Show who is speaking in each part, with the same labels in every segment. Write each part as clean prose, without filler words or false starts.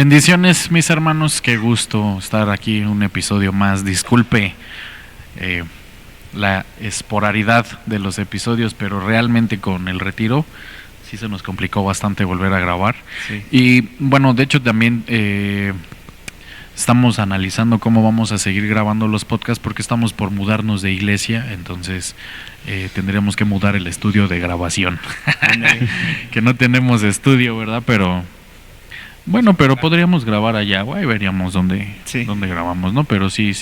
Speaker 1: Bendiciones, mis hermanos, qué gusto estar aquí en un episodio más. Disculpe la esporadidad de los episodios, pero realmente con el retiro sí se nos complicó bastante volver a grabar.
Speaker 2: Sí.
Speaker 1: Y bueno, de hecho también estamos analizando cómo vamos a seguir grabando los podcasts porque estamos por mudarnos de iglesia, entonces tendríamos que mudar el estudio de grabación. Que no tenemos estudio, ¿verdad? Pero bueno, pero podríamos grabar allá, güey, veríamos dónde grabamos, ¿no? Pero sí,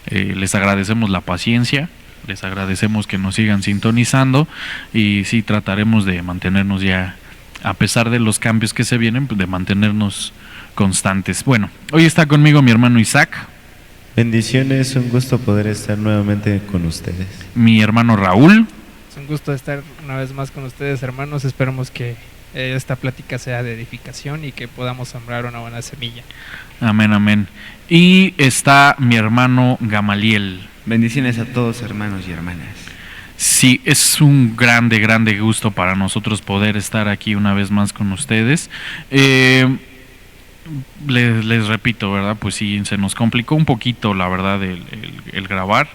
Speaker 1: les agradecemos la paciencia, les agradecemos que nos sigan sintonizando y sí trataremos de mantenernos ya, a pesar de los cambios que se vienen, pues, de mantenernos constantes. Bueno, hoy está conmigo mi hermano Isaac.
Speaker 2: Bendiciones, un gusto poder estar nuevamente con ustedes.
Speaker 1: Mi hermano Raúl.
Speaker 3: Es un gusto estar una vez más con ustedes, hermanos. Esperemos que esta plática sea de edificación y que podamos sembrar una buena semilla.
Speaker 1: Amén, amén. Y está mi hermano Gamaliel.
Speaker 4: Bendiciones a todos, hermanos y hermanas.
Speaker 1: Sí, es un grande gusto para nosotros poder estar aquí una vez más con ustedes. Les repito, ¿verdad? Pues sí, se nos complicó un poquito, la verdad, el grabar.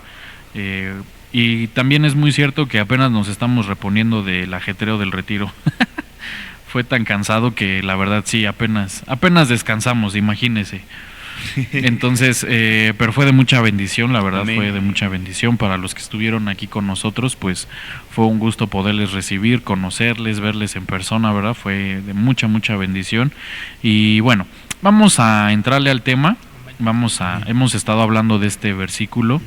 Speaker 1: Y también es muy cierto que apenas nos estamos reponiendo del ajetreo del retiro. Fue tan cansado que la verdad sí, apenas descansamos, imagínese. Entonces, pero fue de mucha bendición, la verdad. Amén. Fue de mucha bendición para los que estuvieron aquí con nosotros, pues fue un gusto poderles recibir, conocerles, verles en persona, ¿verdad? Fue de mucha bendición. Y bueno, vamos a entrarle al tema. Hemos estado hablando de este versículo.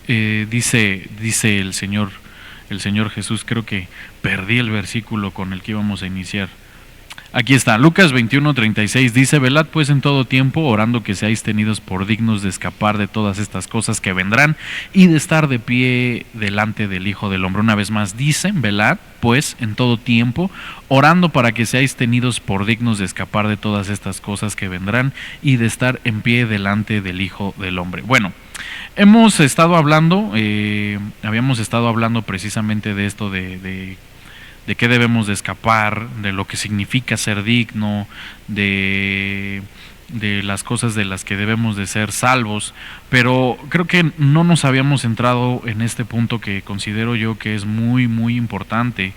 Speaker 1: Dice el Señor Jesús, creo que perdí el versículo con el que íbamos a iniciar. Aquí está, Lucas 21:36 dice: velad pues en todo tiempo, orando que seáis tenidos por dignos de escapar de todas estas cosas que vendrán y de estar de pie delante del Hijo del Hombre. Una vez más dice: velad pues en todo tiempo, orando para que seáis tenidos por dignos de escapar de todas estas cosas que vendrán y de estar en pie delante del Hijo del Hombre. Bueno, habíamos estado hablando precisamente de esto de qué debemos de escapar, de lo que significa ser digno, de las cosas de las que debemos de ser salvos, pero creo que no nos habíamos centrado en este punto que considero yo que es muy importante.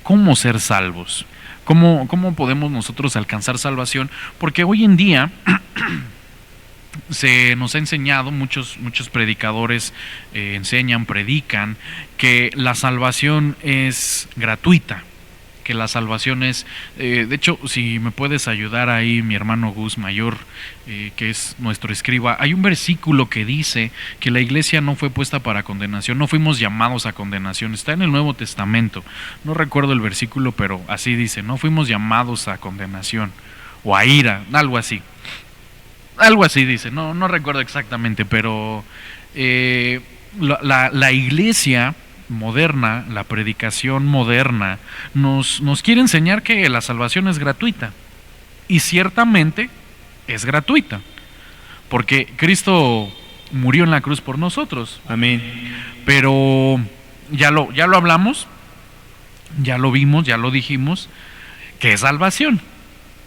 Speaker 1: ¿Cómo ser salvos? ¿Cómo podemos nosotros alcanzar salvación? Porque hoy en día se nos ha enseñado, muchos predicadores predican que la salvación es gratuita, que la salvación es, de hecho, si me puedes ayudar ahí, mi hermano Gus Mayor, que es nuestro escriba, hay un versículo que dice que la iglesia no fue puesta para condenación, no fuimos llamados a condenación, está en el Nuevo Testamento, no recuerdo el versículo, pero así dice: no fuimos llamados a condenación o a ira, algo así dice, no recuerdo exactamente, pero la iglesia moderna, la predicación moderna, nos quiere enseñar que la salvación es gratuita, y ciertamente es gratuita, porque Cristo murió en la cruz por nosotros.
Speaker 4: Amén.
Speaker 1: Pero ya lo hablamos, ya lo vimos, ya lo dijimos, que es salvación.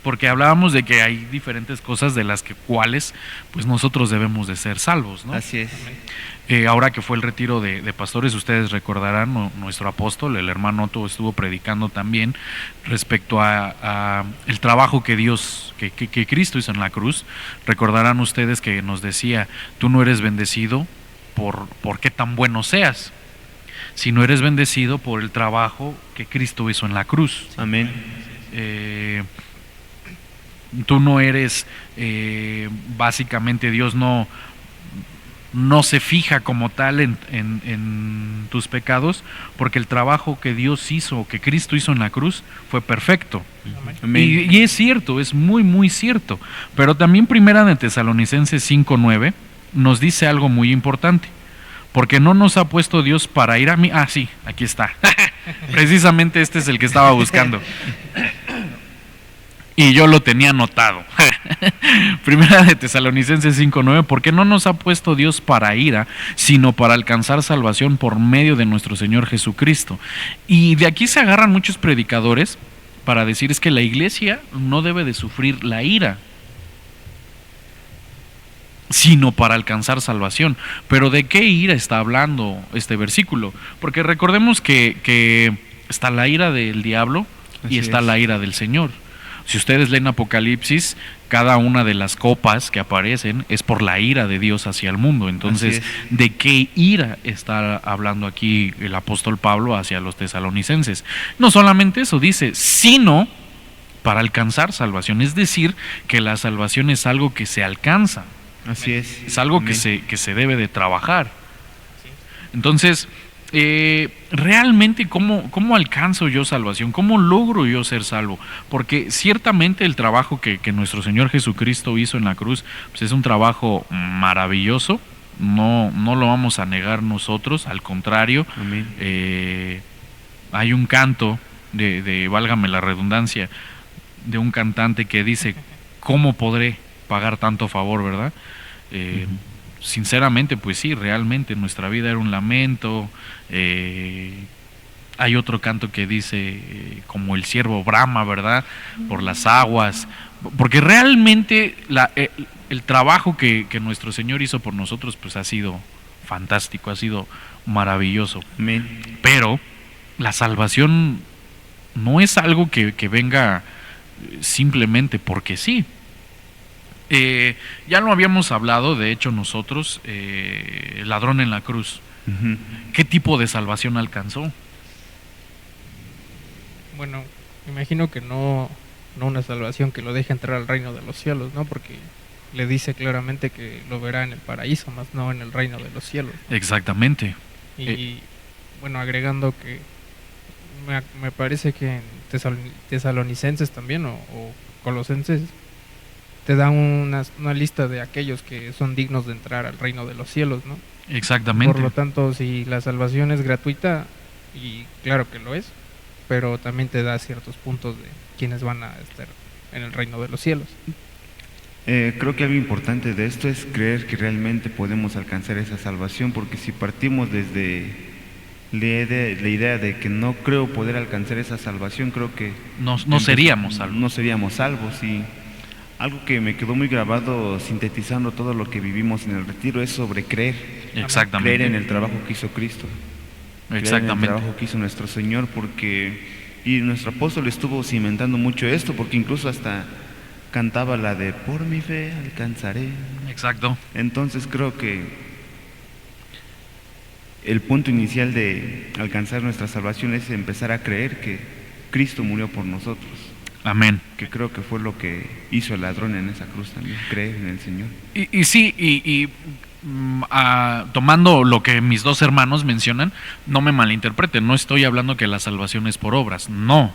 Speaker 1: Porque hablábamos de que hay diferentes cosas de las cuales pues nosotros debemos de ser salvos, ¿no?
Speaker 4: Así es.
Speaker 1: Ahora que fue el retiro de pastores, ustedes recordarán, nuestro apóstol, el hermano Otto, estuvo predicando también respecto a el trabajo que Dios, que Cristo hizo en la cruz. Recordarán ustedes que nos decía: tú no eres bendecido por qué tan bueno seas, sino eres bendecido por el trabajo que Cristo hizo en la cruz.
Speaker 4: Amén.
Speaker 1: Tú no eres, básicamente Dios no se fija como tal en tus pecados, porque el trabajo que Dios hizo, que Cristo hizo en la cruz, fue perfecto.
Speaker 4: Amén.
Speaker 1: Y es cierto, es muy cierto. Pero también Primera de Tesalonicenses 5:9 nos dice algo muy importante: porque no nos ha puesto Dios para ir a mí. Ah, sí, aquí está. Precisamente este es el que estaba buscando. Y yo lo tenía anotado. Primera de Tesalonicenses 5:9, porque no nos ha puesto Dios para ira, sino para alcanzar salvación por medio de nuestro Señor Jesucristo. Y de aquí se agarran muchos predicadores para decir es que la iglesia no debe de sufrir la ira, sino para alcanzar salvación. Pero ¿de qué ira está hablando este versículo? Porque recordemos que está la ira del diablo y está la ira del Señor. Si ustedes leen Apocalipsis, cada una de las copas que aparecen es por la ira de Dios hacia el mundo. Entonces, ¿de qué ira está hablando aquí el apóstol Pablo hacia los tesalonicenses? No solamente eso, dice, sino para alcanzar salvación. Es decir, que la salvación es algo que se alcanza.
Speaker 4: Así es.
Speaker 1: Es algo que se debe de trabajar. Entonces, realmente, ¿cómo alcanzo yo salvación? ¿Cómo logro yo ser salvo? Porque ciertamente el trabajo que nuestro Señor Jesucristo hizo en la cruz, pues es un trabajo maravilloso. No lo vamos a negar nosotros, al contrario.
Speaker 4: Amén.
Speaker 1: Hay un canto válgame la redundancia, de un cantante que dice, ¿cómo podré pagar tanto favor, verdad? Sinceramente, pues sí, realmente nuestra vida era un lamento. Hay otro canto que dice, como el siervo brama, ¿verdad? Por las aguas. Porque realmente el trabajo que nuestro Señor hizo por nosotros, pues ha sido fantástico, ha sido maravilloso.
Speaker 4: Amén.
Speaker 1: Pero la salvación no es algo que venga simplemente porque sí. Ya lo habíamos hablado, de hecho nosotros, el ladrón en la cruz. ¿Qué tipo de salvación alcanzó?
Speaker 3: Bueno, me imagino que no una salvación que lo deje entrar al reino de los cielos, ¿no? Porque le dice claramente que lo verá en el paraíso, más no en el reino de los cielos, ¿no?
Speaker 1: Exactamente.
Speaker 3: Y bueno, agregando que me parece que en Tesalonicenses también o Colosenses te da una lista de aquellos que son dignos de entrar al reino de los cielos, ¿no?
Speaker 1: Exactamente.
Speaker 3: Por lo tanto, si la salvación es gratuita, y claro que lo es, pero también te da ciertos puntos de quienes van a estar en el reino de los cielos.
Speaker 4: Creo que algo importante de esto es creer que realmente podemos alcanzar esa salvación, porque si partimos desde la idea de que no creo poder alcanzar esa salvación, creo que
Speaker 1: no seríamos salvos.
Speaker 4: No seríamos salvos. Y algo que me quedó muy grabado sintetizando todo lo que vivimos en el retiro es sobre creer.
Speaker 1: Exactamente.
Speaker 4: Creer en el trabajo que hizo Cristo.
Speaker 1: Exactamente.
Speaker 4: Creer en el trabajo que hizo nuestro Señor, y nuestro apóstol estuvo cimentando mucho esto, porque incluso hasta cantaba la de por mi fe alcanzaré.
Speaker 1: Exacto.
Speaker 4: Entonces creo que el punto inicial de alcanzar nuestra salvación es empezar a creer que Cristo murió por nosotros.
Speaker 1: Amén.
Speaker 4: Que creo que fue lo que hizo el ladrón en esa cruz también, creer en el Señor.
Speaker 1: Tomando lo que mis dos hermanos mencionan, no me malinterpreten, no estoy hablando que la salvación es por obras, no,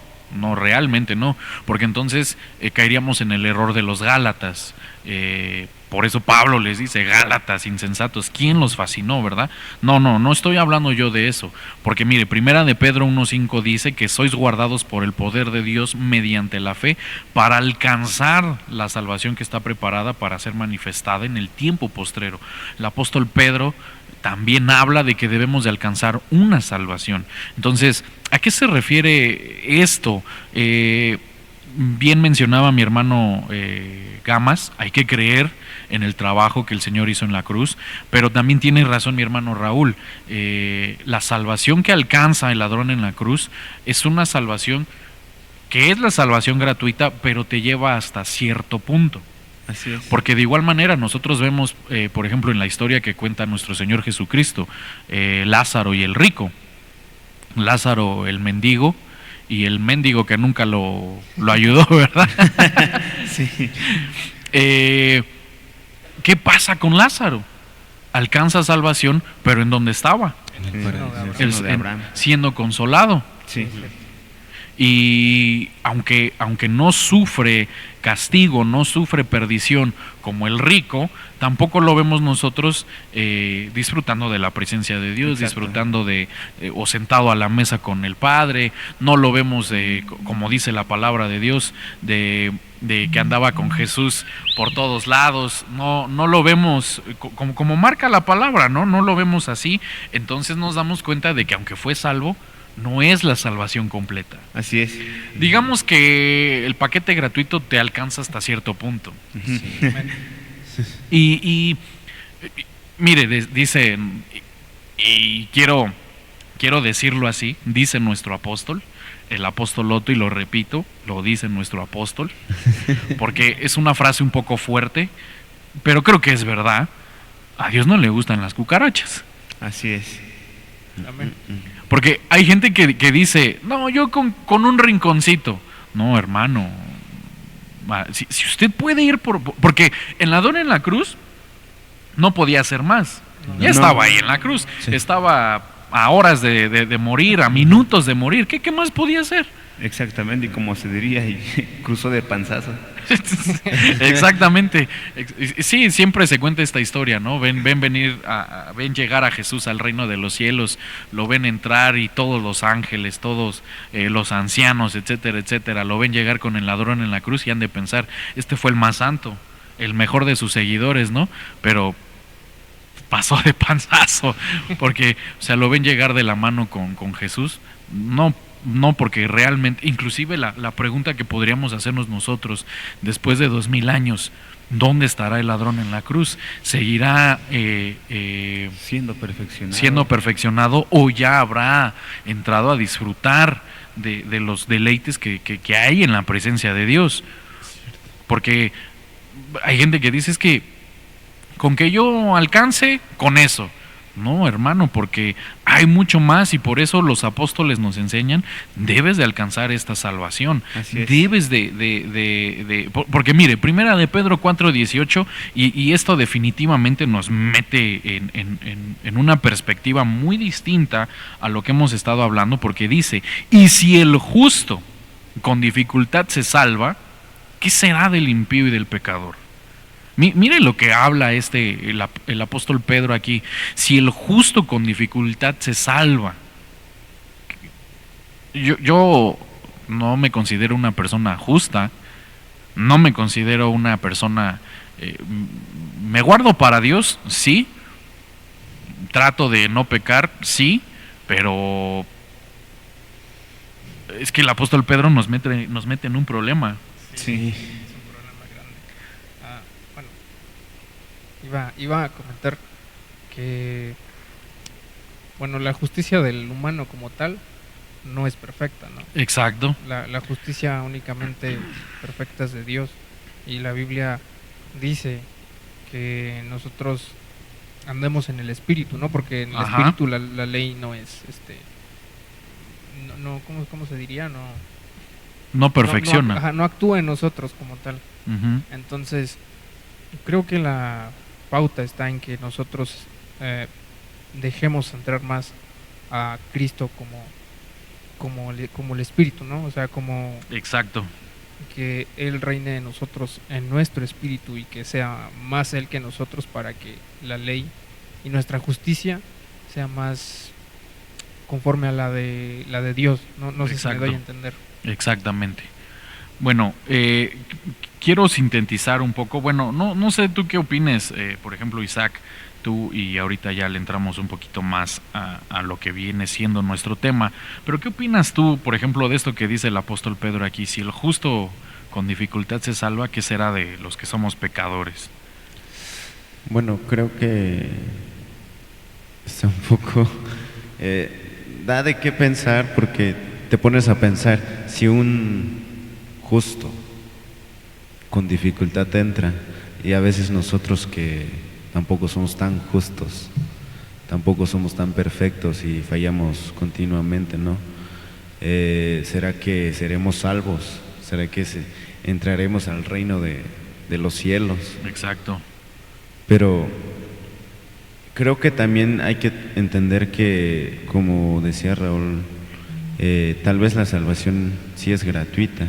Speaker 1: realmente no, porque entonces caeríamos en el error de los Gálatas. Por eso Pablo les dice, Gálatas insensatos, ¿quién los fascinó, verdad? No estoy hablando yo de eso, porque mire, primera de Pedro 1:5 dice que sois guardados por el poder de Dios mediante la fe para alcanzar la salvación que está preparada para ser manifestada en el tiempo postrero. El apóstol Pedro también habla de que debemos de alcanzar una salvación. Entonces, ¿a qué se refiere esto? Bien mencionaba mi hermano Gamas, hay que creer en el trabajo que el Señor hizo en la cruz, pero también tiene razón mi hermano Raúl, la salvación que alcanza el ladrón en la cruz es una salvación que es la salvación gratuita, pero te lleva hasta cierto punto.
Speaker 4: Así es.
Speaker 1: Porque de igual manera nosotros vemos, por ejemplo, en la historia que cuenta nuestro Señor Jesucristo, Lázaro y el rico, Lázaro el mendigo, y el mendigo que nunca lo ayudó, ¿verdad?
Speaker 4: Sí.
Speaker 1: ¿Qué pasa con Lázaro? Alcanza salvación, pero ¿en dónde estaba?
Speaker 4: En el seno de Abraham.
Speaker 1: Siendo consolado.
Speaker 4: Sí.
Speaker 1: Y aunque no sufre castigo, no sufre perdición como el rico, tampoco lo vemos nosotros disfrutando de la presencia de Dios,
Speaker 4: Exacto.
Speaker 1: disfrutando o sentado a la mesa con el Padre. No lo vemos, como dice la palabra de Dios, de que andaba con Jesús por todos lados. No lo vemos como marca la palabra, no lo vemos así. Entonces nos damos cuenta de que aunque fue salvo, no es la salvación completa.
Speaker 4: Así es.
Speaker 1: Digamos que el paquete gratuito te alcanza hasta cierto punto. Y mire, dice, y quiero decirlo así, dice nuestro apóstol, el apóstol Otto, y lo repito, lo dice nuestro apóstol, porque es una frase un poco fuerte, pero creo que es verdad. A Dios no le gustan las cucarachas.
Speaker 4: Así es.
Speaker 3: Amén.
Speaker 1: Porque hay gente que dice, no, yo con un rinconcito. No, hermano. Si usted puede ir porque en la dona en la cruz no podía hacer más. Ya estaba ahí en la cruz.
Speaker 2: Sí.
Speaker 1: Estaba a horas de morir, a minutos de morir. ¿Qué más podía hacer?
Speaker 4: Exactamente, y como se diría, y cruzó de panzazo.
Speaker 1: Exactamente. Sí, siempre se cuenta esta historia, ¿no? Ven llegar a Jesús al reino de los cielos, lo ven entrar y todos los ángeles, todos los ancianos, etcétera, etcétera, lo ven llegar con el ladrón en la cruz y han de pensar, este fue el más santo, el mejor de sus seguidores, ¿no? Pero pasó de panzazo, porque, o sea, lo ven llegar de la mano con Jesús, no, porque realmente, inclusive la pregunta que podríamos hacernos nosotros después de 2000 años, ¿dónde estará el ladrón en la cruz? ¿Seguirá
Speaker 4: Siendo perfeccionado.
Speaker 1: siendo perfeccionado o ya habrá entrado a disfrutar de los deleites que hay en la presencia de Dios? Porque hay gente que dice, es que con que yo alcance, con eso. No, hermano, porque hay mucho más, y por eso los apóstoles nos enseñan, debes de alcanzar esta salvación.
Speaker 4: Así es.
Speaker 1: Debes porque mire, primera de Pedro 4:18, y esto definitivamente nos mete en una perspectiva muy distinta a lo que hemos estado hablando, porque dice, y si el justo con dificultad se salva, ¿qué será del impío y del pecador? Mire lo que habla el apóstol Pedro aquí. Si el justo con dificultad se salva. Yo no me considero una persona justa, no me considero una persona... me guardo para Dios, sí. Trato de no pecar, sí, pero es que el apóstol Pedro nos mete en un problema.
Speaker 4: Sí.
Speaker 3: Iba a comentar que, bueno, la justicia del humano como tal no es perfecta, ¿no?
Speaker 1: Exacto.
Speaker 3: La justicia únicamente perfecta es de Dios, y la Biblia dice que nosotros andemos en el espíritu, ¿no? Porque en el
Speaker 1: Ajá.
Speaker 3: espíritu la ley no es, ¿cómo se diría?
Speaker 1: No perfecciona.
Speaker 3: No actúa en nosotros como tal.
Speaker 1: Ujú.
Speaker 3: Entonces, creo que la pauta está en que nosotros dejemos entrar más a Cristo como el Espíritu, ¿no? O sea, como
Speaker 1: Exacto.
Speaker 3: que Él reine en nosotros, en nuestro espíritu, y que sea más Él que nosotros, para que la ley y nuestra justicia sea más conforme a la de Dios. No sé si me doy a entender.
Speaker 1: Exactamente. Bueno, quiero sintetizar un poco. Bueno, no sé tú qué opines, por ejemplo, Isaac, tú, y ahorita ya le entramos un poquito más a lo que viene siendo nuestro tema, pero ¿qué opinas tú, por ejemplo, de esto que dice el apóstol Pedro aquí? Si el justo con dificultad se salva, ¿qué será de los que somos pecadores?
Speaker 2: Bueno, creo que está un poco... da de qué pensar, porque te pones a pensar, si un justo con dificultad entra, y a veces nosotros que tampoco somos tan justos, tampoco somos tan perfectos y fallamos continuamente, ¿no? ¿Será que seremos salvos? ¿Será que entraremos al reino de los cielos?
Speaker 1: Exacto.
Speaker 2: Pero creo que también hay que entender que, como decía Raúl, Tal vez la salvación sí es gratuita,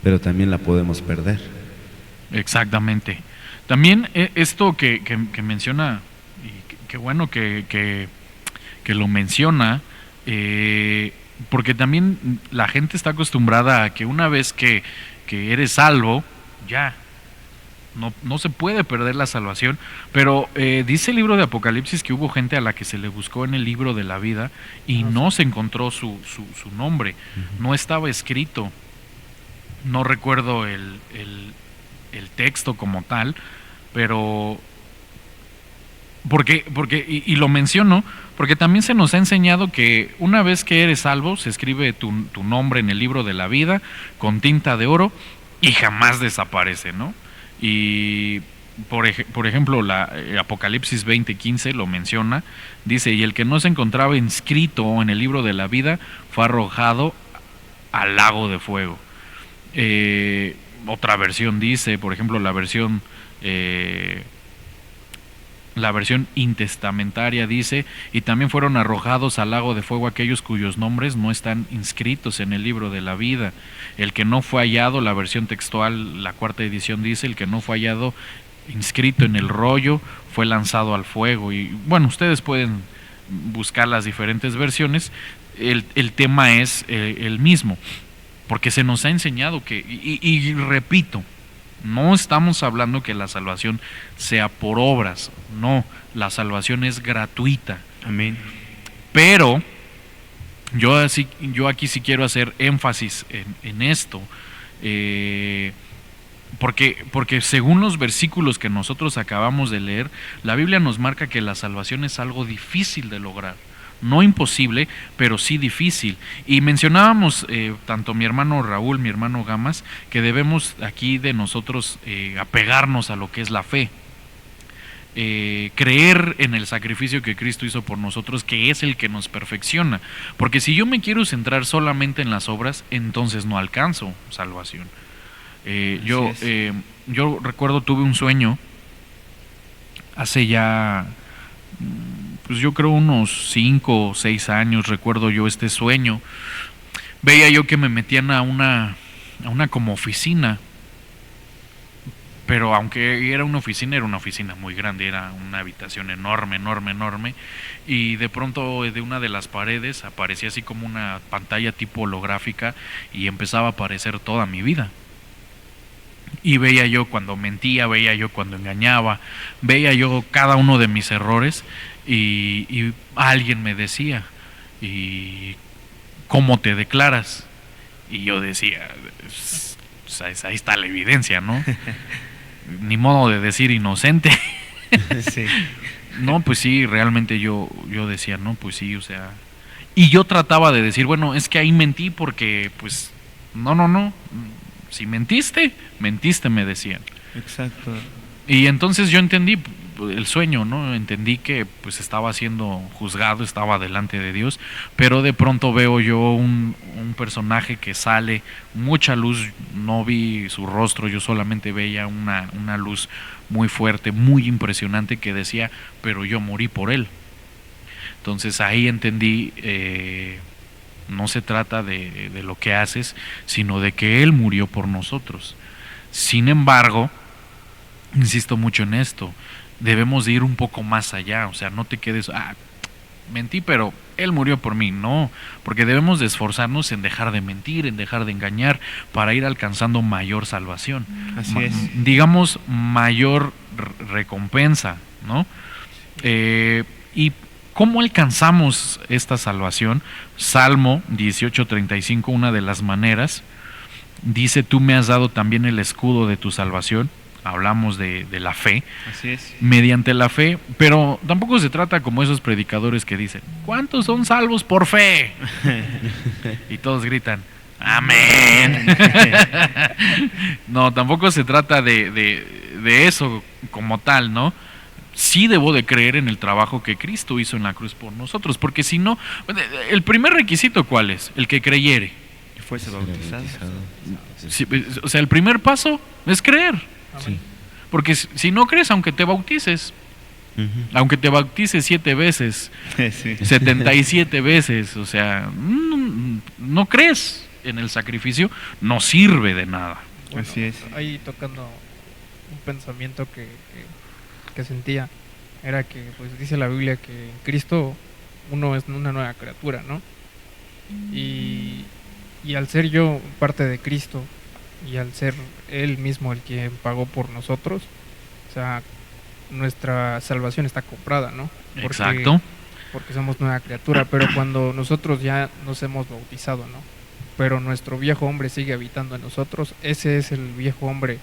Speaker 2: pero también la podemos perder.
Speaker 1: Exactamente. También esto que menciona, y qué bueno que lo menciona, porque también la gente está acostumbrada a que una vez que eres salvo, ya, no se puede perder la salvación, pero dice el libro de Apocalipsis que hubo gente a la que se le buscó en el libro de la vida y no se encontró su nombre, no estaba escrito, no recuerdo el texto como tal, pero porque y lo menciono porque también se nos ha enseñado que una vez que eres salvo se escribe tu nombre en el libro de la vida con tinta de oro y jamás desaparece, ¿no? Y por ejemplo, Apocalipsis 20:15 lo menciona, dice, y el que no se encontraba inscrito en el libro de la vida fue arrojado al lago de fuego. Otra versión dice, por ejemplo, la versión intestamentaria dice, y también fueron arrojados al lago de fuego aquellos cuyos nombres no están inscritos en el libro de la vida. El que no fue hallado, la versión textual, la cuarta edición dice, el que no fue hallado inscrito en el rollo fue lanzado al fuego. Y bueno, ustedes pueden buscar las diferentes versiones, el tema es el mismo, porque se nos ha enseñado que, y repito, no estamos hablando que la salvación sea por obras, no, la salvación es gratuita.
Speaker 4: Amén.
Speaker 1: Pero yo aquí sí quiero hacer énfasis en esto, porque según los versículos que nosotros acabamos de leer, la Biblia nos marca que la salvación es algo difícil de lograr. No imposible, pero sí difícil. Y mencionábamos, tanto mi hermano Raúl, mi hermano Gamas, que debemos aquí de nosotros apegarnos a lo que es la fe. Creer en el sacrificio que Cristo hizo por nosotros, que es el que nos perfecciona. Porque si yo me quiero centrar solamente en las obras, entonces no alcanzo salvación. Yo recuerdo, tuve un sueño hace ya... pues yo creo unos 5 o 6 años, recuerdo yo este sueño. Veía yo que me metían a una como oficina, pero aunque era una oficina muy grande, era una habitación enorme, y de pronto de una de las paredes aparecía así como una pantalla tipo holográfica y empezaba a aparecer toda mi vida. Y veía yo cuando mentía, veía yo cuando engañaba, veía yo cada uno de mis errores. Y alguien me decía, ¿y cómo te declaras? Y yo decía, pues ahí está la evidencia, ¿no? Ni modo de decir inocente.
Speaker 4: Sí.
Speaker 1: No, pues sí, realmente yo decía, no, pues sí, o sea. Y yo trataba de decir, bueno, es que ahí mentí porque, pues, no. Si mentiste, me decían.
Speaker 4: Exacto.
Speaker 1: Y entonces yo entendí el sueño, ¿no? Entendí que pues estaba siendo juzgado, estaba delante de Dios, pero de pronto veo yo un personaje que sale, mucha luz, no vi su rostro, yo solamente veía una luz muy fuerte, muy impresionante que decía, pero yo morí por él. Entonces ahí entendí, no se trata de lo que haces, sino de que Él murió por nosotros. Sin embargo, insisto mucho en esto, debemos de ir un poco más allá, o sea, no te quedes, mentí, pero Él murió por mí, no, porque debemos de esforzarnos en dejar de mentir, en dejar de engañar, para ir alcanzando mayor salvación,
Speaker 4: Así es.
Speaker 1: digamos, mayor recompensa, ¿no? Y ¿cómo alcanzamos esta salvación? Salmo 18:35, una de las maneras, dice, tú me has dado también el escudo de tu salvación. Hablamos de la fe.
Speaker 4: Así es.
Speaker 1: Mediante la fe, pero tampoco se trata como esos predicadores que dicen, ¿cuántos son salvos por fe? Y todos gritan, amén. No, tampoco se trata de eso como tal, ¿no? Sí debo de creer en el trabajo que Cristo hizo en la cruz por nosotros, porque si no, el primer requisito, ¿cuál es? El que creyere.
Speaker 4: Y fuese bautizado.
Speaker 1: Sí, o sea, el primer paso es creer.
Speaker 2: Sí.
Speaker 1: Porque si no crees, aunque te bautices, Aunque te bautices 7 veces,
Speaker 4: Sí.
Speaker 1: 77 veces, o sea, no crees en el sacrificio, no sirve de nada.
Speaker 3: Bueno,
Speaker 4: Así es.
Speaker 3: ahí tocando un pensamiento que sentía, era que pues dice la Biblia que en Cristo uno es una nueva criatura, ¿no? Y al ser yo parte de Cristo y al ser Él mismo el quien pagó por nosotros, o sea, nuestra salvación está comprada, ¿no?
Speaker 1: Exacto.
Speaker 3: Porque somos nueva criatura, pero cuando nosotros ya nos hemos bautizado, ¿no? Pero nuestro viejo hombre sigue habitando en nosotros, ese es el viejo hombre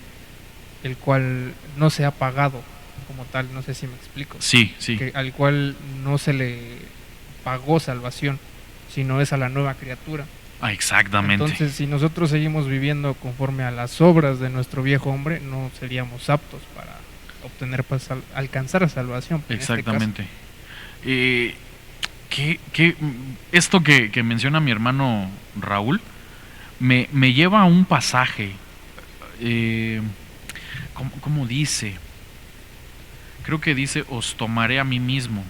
Speaker 3: el cual no se ha pagado como tal, no sé si me explico.
Speaker 1: Sí.
Speaker 3: Al cual no se le pagó salvación, sino es a la nueva criatura.
Speaker 1: Exactamente.
Speaker 3: Entonces, si nosotros seguimos viviendo conforme a las obras de nuestro viejo hombre, no seríamos aptos para obtener, pues, alcanzar salvación.
Speaker 1: Exactamente. Esto que menciona mi hermano Raúl me lleva a un pasaje. ¿Cómo dice? Creo que dice: os tomaré a mí mismo.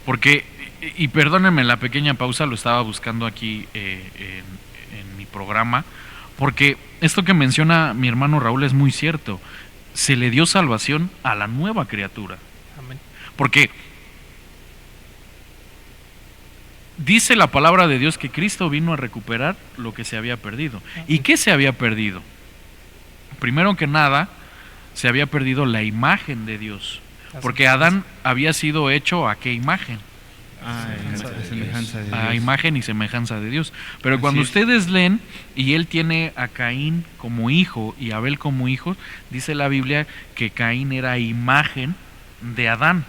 Speaker 1: Porque, y perdónenme la pequeña pausa, lo estaba buscando aquí en mi programa, porque esto que menciona mi hermano Raúl es muy cierto. Se le dio salvación a la nueva criatura.
Speaker 3: Amén.
Speaker 1: Porque dice la palabra de Dios que Cristo vino a recuperar lo que se había perdido. ¿Y qué se había perdido? Primero que nada, se había perdido la imagen de Dios. Porque Adán había sido hecho ¿a qué imagen?
Speaker 4: A semejanza de Dios.
Speaker 1: A imagen y semejanza de Dios. Pero
Speaker 4: Así
Speaker 1: cuando
Speaker 4: es.
Speaker 1: ustedes leen, y él tiene a Caín como hijo y Abel como hijo, dice la Biblia que Caín era imagen de Adán.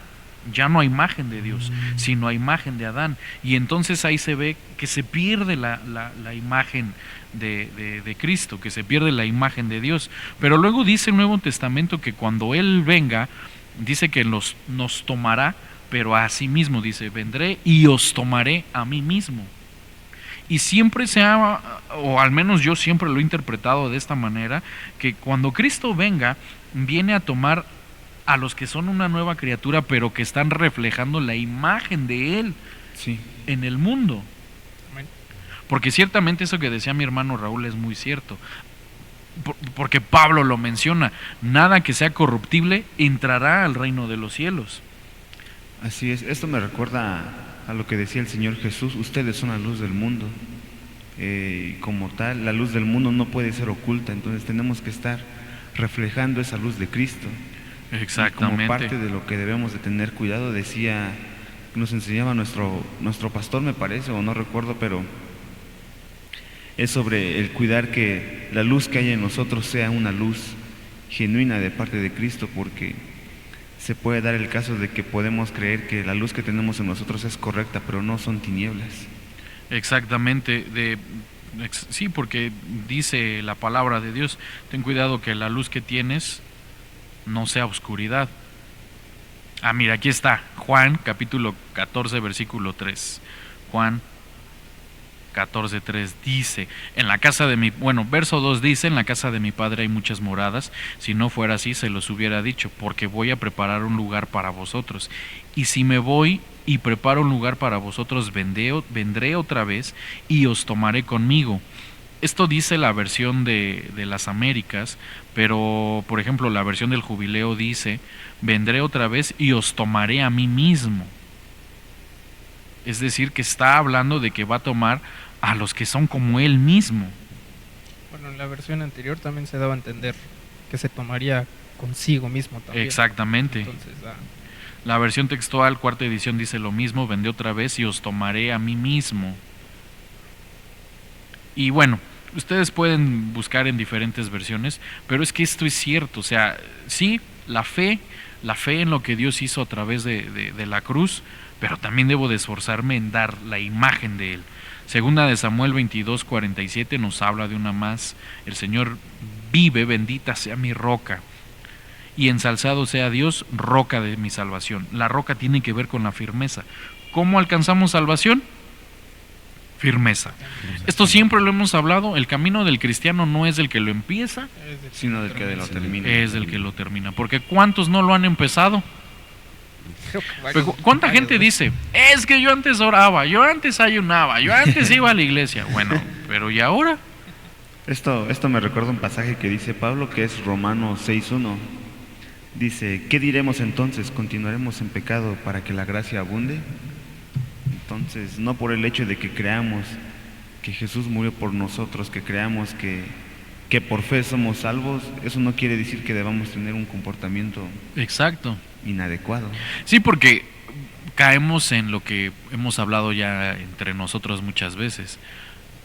Speaker 1: Ya no hay imagen de Dios, sino hay imagen de Adán. Y entonces ahí se ve que se pierde la imagen de Cristo, que se pierde la imagen de Dios. Pero luego dice el Nuevo Testamento que cuando Él venga, dice que nos tomará, pero a sí mismo, dice: vendré y os tomaré a mí mismo. Y siempre o al menos yo siempre lo he interpretado de esta manera, que cuando Cristo venga, viene a tomar a los que son una nueva criatura, pero que están reflejando la imagen de Él
Speaker 4: Sí.
Speaker 1: en el mundo.
Speaker 3: Amén.
Speaker 1: Porque ciertamente eso que decía mi hermano Raúl es muy cierto. Porque Pablo lo menciona: nada que sea corruptible entrará al reino de los cielos.
Speaker 4: Así es. Esto me recuerda a lo que decía el Señor Jesús: ustedes son la luz del mundo. Como tal, la luz del mundo no puede ser oculta, entonces tenemos que estar reflejando esa luz de Cristo.
Speaker 1: Exactamente.
Speaker 4: Y como parte de lo que debemos de tener cuidado, decía, nos enseñaba nuestro pastor, me parece, o no recuerdo, pero es sobre el cuidar que la luz que hay en nosotros sea una luz genuina de parte de Cristo, porque se puede dar el caso de que podemos creer que la luz que tenemos en nosotros es correcta, pero no son tinieblas.
Speaker 1: Exactamente. Sí, porque dice la palabra de Dios: ten cuidado que la luz que tienes no sea oscuridad. Mira, aquí está Juan capítulo 14 versículo 3. Juan 14:3 dice: en la casa de mi, verso 2 dice: en la casa de mi padre hay muchas moradas, si no fuera así se los hubiera dicho, porque voy a preparar un lugar para vosotros. Y si me voy y preparo un lugar para vosotros, vendré otra vez y os tomaré conmigo. Esto dice la versión de las Américas, pero por ejemplo la versión del Jubileo dice: vendré otra vez y os tomaré a mí mismo. Es decir, que está hablando de que va a tomar a los que son como Él mismo.
Speaker 3: Bueno, en la versión anterior también se daba a entender que se tomaría consigo mismo también.
Speaker 1: Exactamente.
Speaker 3: Entonces,
Speaker 1: La versión textual, cuarta edición, dice lo mismo: vendré otra vez y os tomaré a mí mismo. Y bueno, ustedes pueden buscar en diferentes versiones, pero es que esto es cierto. O sea, sí, la fe en lo que Dios hizo a través de la cruz, pero también debo de esforzarme en dar la imagen de Él. Segunda de Samuel 22:47 nos habla de una más: el Señor vive, bendita sea mi roca, y ensalzado sea Dios, roca de mi salvación. La roca tiene que ver con la firmeza. ¿Cómo alcanzamos salvación? firmeza. Esto siempre lo hemos hablado, el camino del cristiano no es del que lo empieza,
Speaker 4: Sino del que lo termina.
Speaker 1: es del que lo termina. Porque ¿cuántos no lo han empezado?
Speaker 3: Creo que varios-
Speaker 1: ¿Cuánta
Speaker 3: varios,
Speaker 1: gente
Speaker 3: ¿no?
Speaker 1: dice, es que yo antes oraba, yo antes ayunaba, yo antes iba a la iglesia? Bueno, pero ¿y ahora?
Speaker 4: Esto me recuerda un pasaje que dice Pablo, que es Romanos 6:1. Dice, ¿qué diremos entonces? ¿Continuaremos en pecado para que la gracia abunde? Entonces, no por el hecho de que creamos que Jesús murió por nosotros, que creamos que por fe somos salvos, eso no quiere decir que debamos tener un comportamiento
Speaker 1: Exacto.
Speaker 4: inadecuado.
Speaker 1: Sí, porque caemos en lo que hemos hablado ya entre nosotros muchas veces.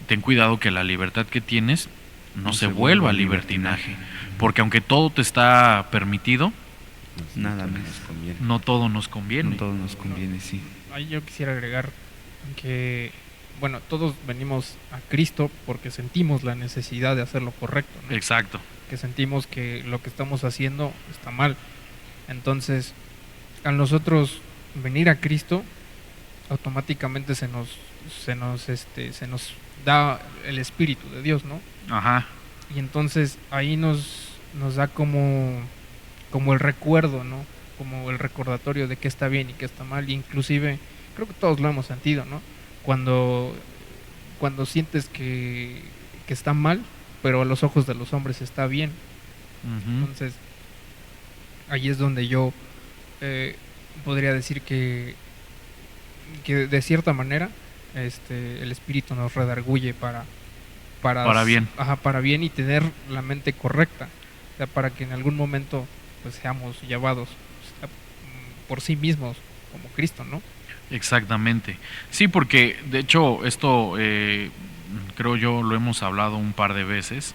Speaker 1: Ten cuidado que la libertad que tienes no se vuelva libertinaje, porque aunque todo te está permitido,
Speaker 4: Nada
Speaker 2: nos
Speaker 4: más.
Speaker 2: conviene.
Speaker 1: no todo nos conviene.
Speaker 4: No todo nos conviene, sí.
Speaker 3: Ahí yo quisiera agregar que, bueno, todos venimos a Cristo porque sentimos la necesidad de hacer lo correcto, ¿no?
Speaker 1: Exacto.
Speaker 3: Que sentimos que lo que estamos haciendo está mal. Entonces, al nosotros venir a Cristo, automáticamente se nos da el Espíritu de Dios, ¿no?
Speaker 1: Ajá.
Speaker 3: Y entonces ahí nos da como el recuerdo, ¿no? Como el recordatorio de qué está bien y qué está mal. Inclusive, creo que todos lo hemos sentido, ¿no? Cuando sientes que está mal, pero a los ojos de los hombres está bien.
Speaker 1: Ujú.
Speaker 3: Entonces, ahí es donde yo podría decir que de cierta manera el Espíritu nos redarguye para
Speaker 1: bien.
Speaker 3: Ajá, para bien, y tener la mente correcta, o sea, para que en algún momento pues seamos llevados, o sea, por sí mismos como Cristo, ¿no?
Speaker 1: Exactamente. Sí, porque de hecho esto creo yo lo hemos hablado un par de veces,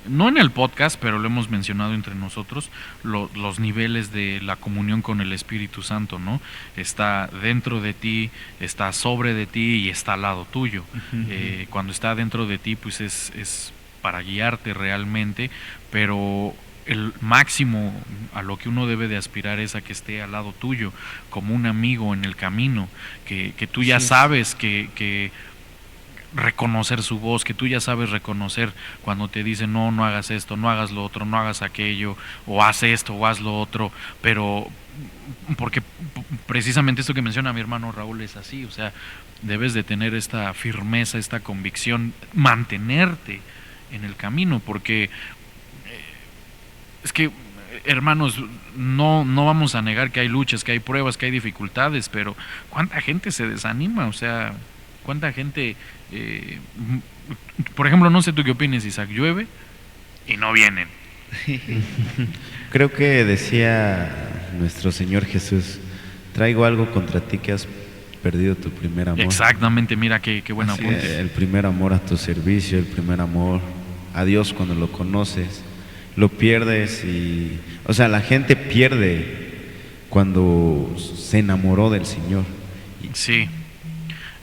Speaker 1: no en el podcast, pero lo hemos mencionado entre nosotros, los niveles de la comunión con el Espíritu Santo, ¿no? Está dentro de ti, está sobre de ti y está al lado tuyo. Cuando está dentro de ti, pues es para guiarte realmente, pero el máximo a lo que uno debe de aspirar es a que esté al lado tuyo, como un amigo en el camino, que tú ya
Speaker 4: Sí.
Speaker 1: sabes que reconocer su voz, que tú ya sabes reconocer cuando te dicen no, no hagas esto, no hagas lo otro, no hagas aquello, o haz esto, o haz lo otro, pero porque precisamente esto que menciona mi hermano Raúl es así, o sea, debes de tener esta firmeza, esta convicción, mantenerte en el camino, porque es que, hermanos, no vamos a negar que hay luchas, que hay pruebas, que hay dificultades, pero ¿cuánta gente se desanima? O sea, ¿cuánta gente, por ejemplo, no sé tú qué opinas, Isaac, llueve y no vienen?
Speaker 2: Creo que decía nuestro Señor Jesús, traigo algo contra ti que has perdido tu primer amor.
Speaker 1: Exactamente, mira qué buen
Speaker 4: Así
Speaker 1: apunte.
Speaker 2: El primer amor a tu servicio, el primer amor a Dios cuando lo conoces, lo pierdes y, o sea, la gente pierde cuando se enamoró del Señor.
Speaker 1: Sí,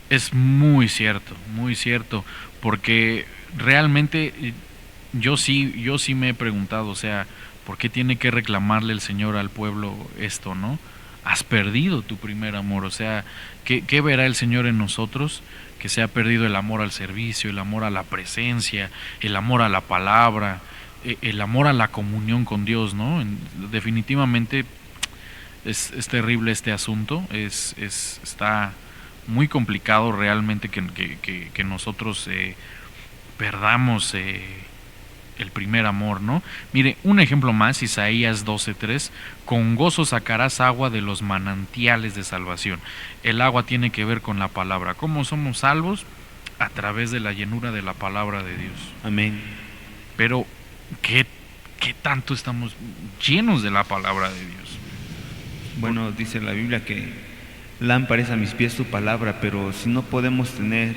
Speaker 1: es muy cierto, porque realmente yo sí me he preguntado, o sea, ¿por qué tiene que reclamarle el Señor al pueblo esto, no? Has perdido tu primer amor, o sea, ¿qué verá el Señor en nosotros? Que se ha perdido el amor al servicio, el amor a la presencia, el amor a la palabra, el amor a la comunión con Dios, ¿no? Definitivamente es terrible este asunto, está muy complicado realmente que nosotros perdamos el primer amor, ¿no? Mire, un ejemplo más, Isaías 12:3, con gozo sacarás agua de los manantiales de salvación. El agua tiene que ver con la palabra. ¿Cómo somos salvos? A través de la llenura de la palabra de Dios.
Speaker 4: Amén.
Speaker 1: Pero, ¿qué tanto estamos llenos de la palabra de Dios?
Speaker 4: Bueno, dice la Biblia que lámpara es a mis pies tu palabra, pero si no podemos tener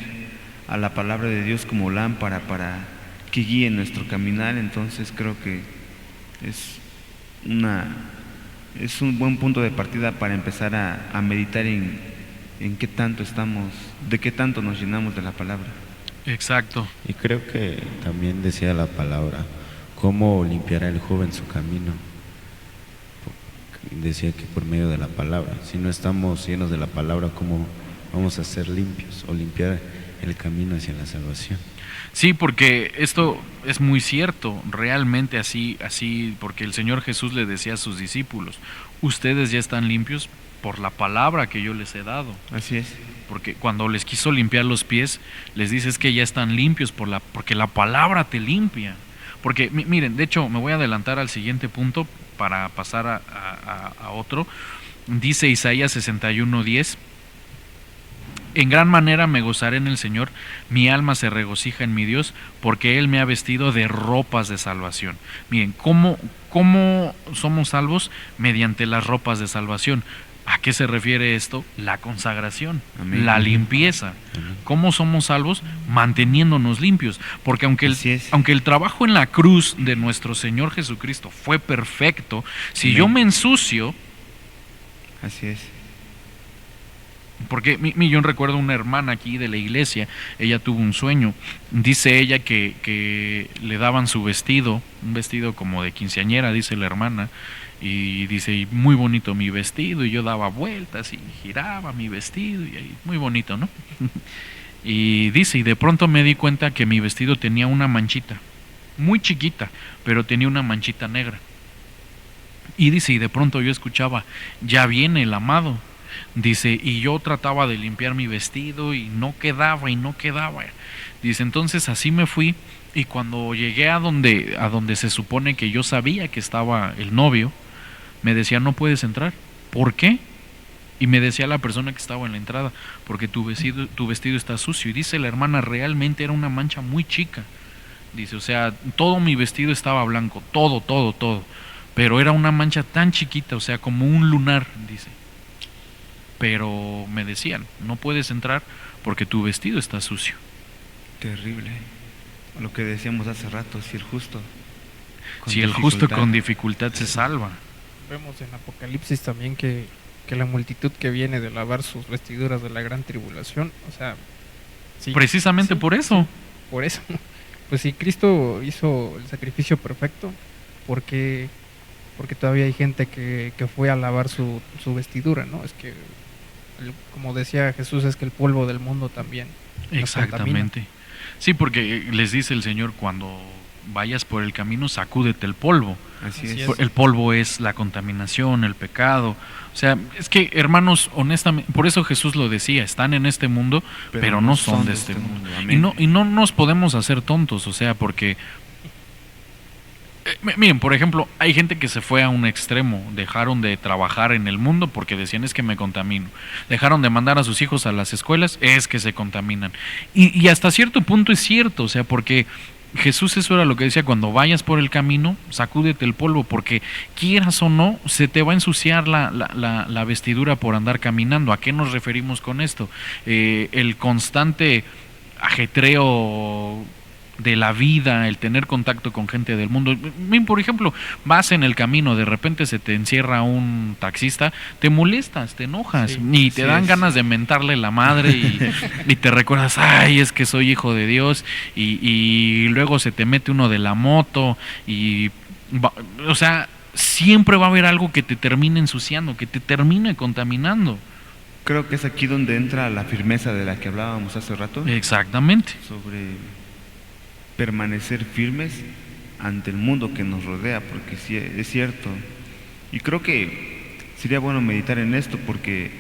Speaker 4: a la palabra de Dios como lámpara para que guíe nuestro caminar, entonces creo que es un buen punto de partida para empezar a meditar en qué tanto de qué tanto nos llenamos de la palabra.
Speaker 1: Exacto.
Speaker 2: Y creo que también decía la palabra, ¿cómo limpiará el joven su camino? Decía que por medio de la palabra. Si no estamos llenos de la palabra, ¿cómo vamos a ser limpios o limpiar el camino hacia la salvación.
Speaker 1: Sí, porque esto es muy cierto, realmente así, porque el Señor Jesús le decía a sus discípulos, ustedes ya están limpios por la palabra que yo les he dado.
Speaker 4: Así es.
Speaker 1: Porque cuando les quiso limpiar los pies, les dice es que ya están limpios porque la palabra te limpia. Porque miren, de hecho me voy a adelantar al siguiente punto para pasar a otro. Dice Isaías 61:10, en gran manera me gozaré en el Señor, mi alma se regocija en mi Dios, porque Él me ha vestido de ropas de salvación. Miren, ¿cómo somos salvos? Mediante las ropas de salvación. ¿A qué se refiere esto? La consagración,
Speaker 4: Amén.
Speaker 1: la limpieza.
Speaker 2: Amén.
Speaker 1: ¿Cómo somos salvos? Manteniéndonos limpios. Porque
Speaker 4: Así es.
Speaker 1: aunque el trabajo en la cruz de nuestro Señor Jesucristo fue perfecto, si
Speaker 4: Amén.
Speaker 1: yo me ensucio,
Speaker 4: Así es.
Speaker 1: porque yo recuerdo una hermana aquí de la iglesia, ella tuvo un sueño, dice ella que le daban su vestido, un vestido como de quinceañera, dice la hermana, y dice, y muy bonito mi vestido, y yo daba vueltas y giraba mi vestido, y ahí, muy bonito, ¿no? Y dice, y de pronto me di cuenta que mi vestido tenía una manchita, muy chiquita, pero tenía una manchita negra. Y dice, y de pronto yo escuchaba, ya viene el amado. Dice, y yo trataba de limpiar mi vestido y no quedaba. Dice, entonces así me fui, y cuando llegué a donde se supone que yo sabía que estaba el novio, me decía, no puedes entrar. ¿Por qué? Y me decía la persona que estaba en la entrada, porque tu vestido está sucio. Y dice la hermana, realmente era una mancha muy chica. Dice, o sea, todo mi vestido estaba blanco, todo. Pero era una mancha tan chiquita, o sea, como un lunar, dice. Pero me decían, no puedes entrar porque tu vestido está sucio.
Speaker 4: Terrible. Lo que decíamos hace rato, si el justo.
Speaker 1: Si el justo con dificultad se salva.
Speaker 3: Vemos en Apocalipsis también que la multitud que viene de lavar sus vestiduras de la gran tribulación, o sea, sí,
Speaker 1: Precisamente
Speaker 3: sí,
Speaker 1: por eso.
Speaker 3: por eso, pues si Cristo hizo el sacrificio perfecto, porque todavía hay gente que fue a lavar su vestidura, ¿no? Es que, como decía Jesús, es que el polvo del mundo también nos contamina.
Speaker 1: Exactamente. Sí, porque les dice el Señor, cuando vayas por el camino, sacúdete el polvo.
Speaker 4: Así
Speaker 3: Así
Speaker 4: es.
Speaker 3: es.
Speaker 1: El polvo es la contaminación, el pecado. O sea, es que, hermanos, honestamente, por eso Jesús lo decía, están en este mundo, pero no son de este mundo.
Speaker 4: Amén.
Speaker 1: Y no nos podemos hacer tontos, o sea, porque miren, por ejemplo, hay gente que se fue a un extremo, dejaron de trabajar en el mundo porque decían es que me contamino, dejaron de mandar a sus hijos a las escuelas, es que se contaminan. Y hasta cierto punto es cierto, o sea, porque Jesús eso era lo que decía, cuando vayas por el camino, sacúdete el polvo, porque quieras o no, se te va a ensuciar la vestidura por andar caminando. ¿A qué nos referimos con esto? El constante ajetreo de la vida, el tener contacto con gente del mundo. Por ejemplo, vas en el camino, de repente se te encierra un taxista, te molestas, te enojas,
Speaker 3: Sí,
Speaker 1: y te dan
Speaker 4: es.
Speaker 1: ganas de mentarle la madre y te recuerdas, ay, es que soy hijo de Dios, y luego se te mete uno de la moto o sea, siempre va a haber algo que te termine ensuciando, que te termine contaminando.
Speaker 4: Creo que es aquí donde entra la firmeza de la que hablábamos hace rato,
Speaker 1: Exactamente.
Speaker 4: sobre permanecer firmes ante el mundo que nos rodea, porque sí, es cierto. Y creo que sería bueno meditar en esto, porque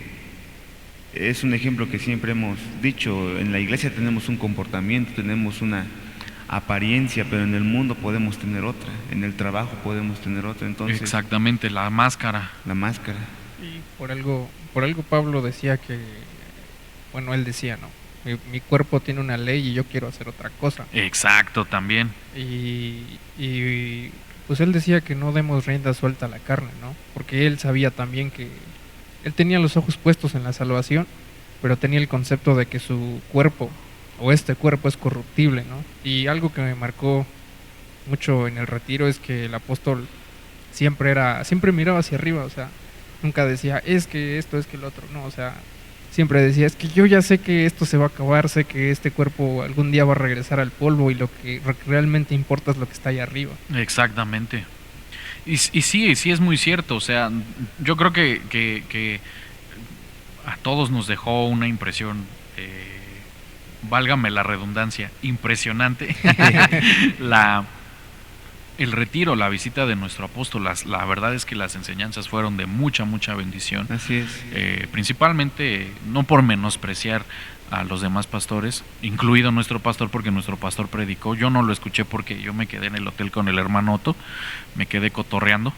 Speaker 4: es un ejemplo que siempre hemos dicho. En la iglesia tenemos un comportamiento, tenemos una apariencia, pero en el mundo podemos tener otra, en el trabajo podemos tener otra. Entonces,
Speaker 1: Exactamente, la máscara.
Speaker 4: la máscara.
Speaker 3: Y por algo Pablo decía que, bueno, él decía, ¿no? Mi cuerpo tiene una ley y yo quiero hacer otra cosa.
Speaker 1: Exacto, también.
Speaker 3: Y pues él decía que no demos rienda suelta a la carne, ¿no? Porque él sabía también que él tenía los ojos puestos en la salvación, pero tenía el concepto de que su cuerpo, o este cuerpo, es corruptible, ¿no? Y algo que me marcó mucho en el retiro es que el apóstol siempre miraba hacia arriba, o sea, nunca decía, es que esto, es que el otro, no, o sea, siempre decía, es que yo ya sé que esto se va a acabar, sé que este cuerpo algún día va a regresar al polvo y lo que realmente importa es lo que está ahí arriba.
Speaker 1: Exactamente. Y sí es muy cierto, o sea, yo creo que a todos nos dejó una impresión válgame la redundancia, impresionante el retiro, la visita de nuestro apóstol. La verdad es que las enseñanzas fueron de mucha bendición.
Speaker 4: Así es.
Speaker 1: Principalmente, no por menospreciar a los demás pastores, incluido nuestro pastor, porque nuestro pastor predicó. Yo no lo escuché porque yo me quedé en el hotel con el hermano Otto, me quedé cotorreando.